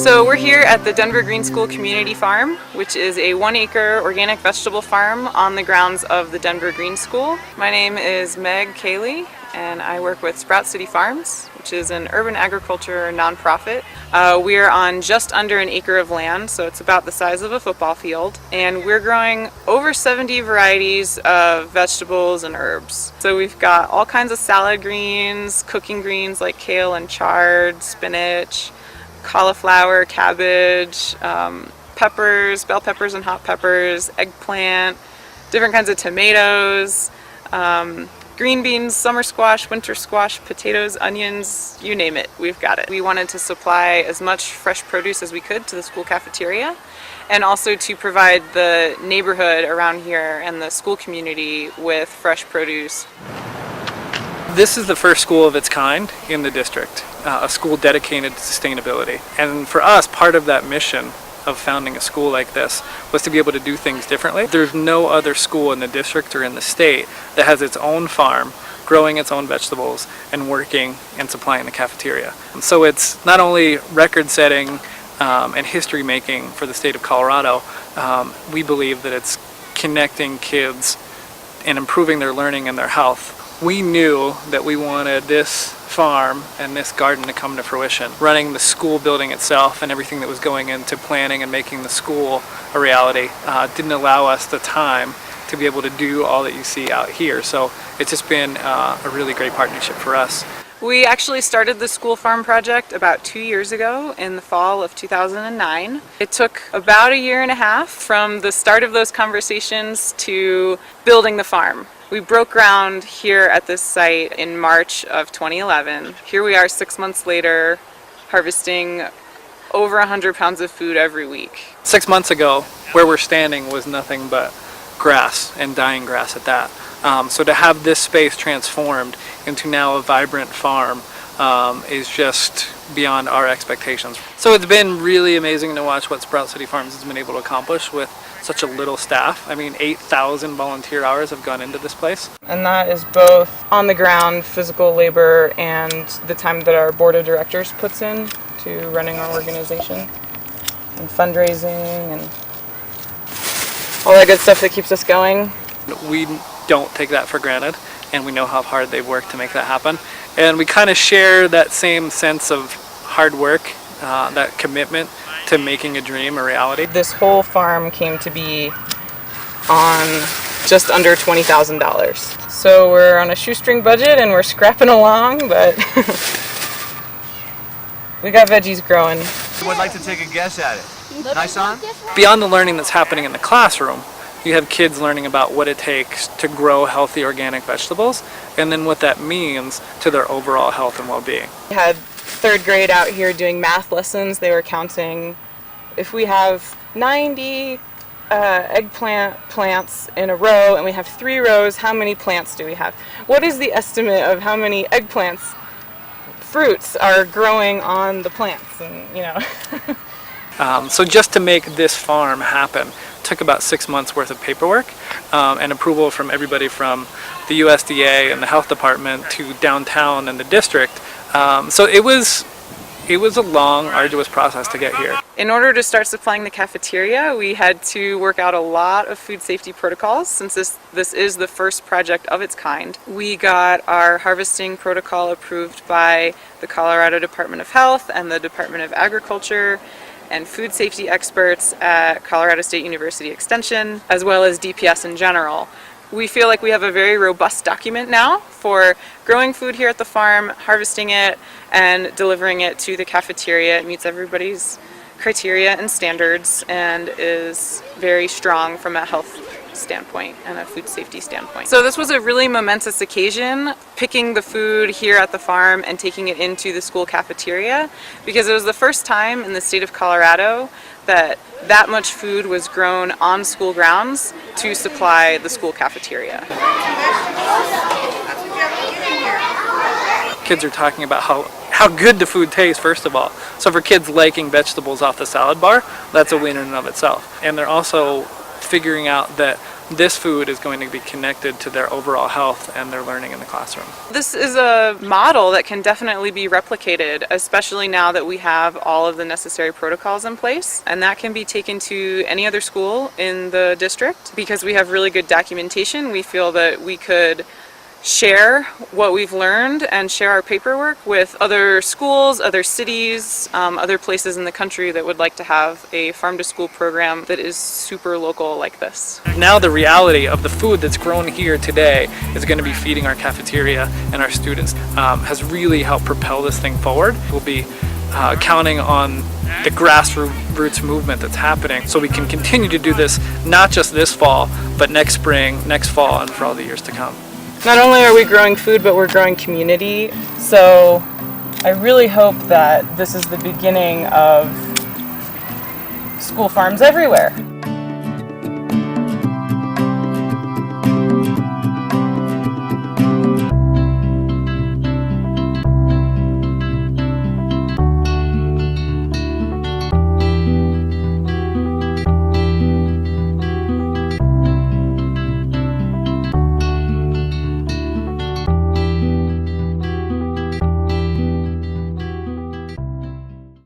So we're here at the Denver Green School Community Farm, which is a 1-acre organic vegetable farm on the grounds of the Denver Green School. My name is Meg Cayley, and I work with Sprout City Farms, which is an urban agriculture nonprofit. We are on just under an acre of land, so it's about the size of a football field, and we're growing over 70 varieties of vegetables and herbs. So we've got all kinds of salad greens, cooking greens like kale and chard, spinach, cauliflower, cabbage, peppers, bell peppers and hot peppers, eggplant, different kinds of tomatoes, green beans, summer squash, winter squash, potatoes, onions, you name it, we've got it. We wanted to supply as much fresh produce as we could to the school cafeteria, and also to provide the neighborhood around here and the school community with fresh produce. This is the first school of its kind in the district, a school dedicated to sustainability. And for us, part of that mission of founding a school like this was to be able to do things differently. There's no other school in the district or in the state that has its own farm, growing its own vegetables, and working and supplying the cafeteria. And so it's not only record-setting and history-making for the state of Colorado, we believe that it's connecting kids and improving their learning and their health. We knew that we wanted this farm and this garden to come to fruition. Running the school building itself and everything that was going into planning and making the school a reality didn't allow us the time to be able to do all that you see out here. So it's just been a really great partnership for us. We actually started the school farm project about 2 years ago in the fall of 2009. It took about a year and a half from the start of those conversations to building the farm. We broke ground here at this site in March of 2011. Here we are 6 months later, harvesting over 100 pounds of food every week. 6 months ago, where we're standing was nothing but grass, and dying grass at that. So to have this space transformed into now a vibrant farm is just beyond our expectations. So it's been really amazing to watch what Sprout City Farms has been able to accomplish with such a little staff. I mean, 8,000 volunteer hours have gone into this place. And that is both on the ground physical labor and the time that our board of directors puts in to running our organization and fundraising and all that good stuff that keeps us going. We don't take that for granted, and we know how hard they've worked to make that happen. And we kind of share that same sense of hard work, that commitment to making a dream a reality. This whole farm came to be on just under $20,000. So we're on a shoestring budget and we're scrapping along, but we got veggies growing. I would like to take a guess at it. Nice on? Beyond the learning that's happening in the classroom, you have kids learning about what it takes to grow healthy organic vegetables, and then what that means to their overall health and well-being. We had third grade out here doing math lessons. They were counting, if we have 90 eggplant plants in a row and we have 3 rows, how many plants do we have? What is the estimate of how many eggplants, fruits, are growing on the plants? And, you know. So just to make this farm happen took about 6 months worth of paperwork and approval from everybody from the USDA and the health department to downtown and the district. So it was a long, arduous process to get here. In order to start supplying the cafeteria, we had to work out a lot of food safety protocols since this is the first project of its kind. We got our harvesting protocol approved by the Colorado Department of Health and the Department of Agriculture and food safety experts at Colorado State University Extension, as well as DPS in general. We feel like we have a very robust document now for growing food here at the farm, harvesting it, and delivering it to the cafeteria. It meets everybody's criteria and standards and is very strong from a health standpoint and a food safety standpoint. So this was a really momentous occasion, picking the food here at the farm and taking it into the school cafeteria, because it was the first time in the state of Colorado that much food was grown on school grounds to supply the school cafeteria. Kids are talking about how good the food tastes, first of all. So for kids liking vegetables off the salad bar, that's a win in and of itself. And they're also figuring out that this food is going to be connected to their overall health and their learning in the classroom. This is a model that can definitely be replicated, especially now that we have all of the necessary protocols in place. And that can be taken to any other school in the district. Because we have really good documentation, we feel that we could share what we've learned and share our paperwork with other schools, other cities, other places in the country that would like to have a farm-to-school program that is super local like this. Now the reality of the food that's grown here today is going to be feeding our cafeteria and our students has really helped propel this thing forward. We'll be counting on the grassroots movement that's happening so we can continue to do this not just this fall, but next spring, next fall, and for all the years to come. Not only are we growing food, but we're growing community. So I really hope that this is the beginning of school farms everywhere.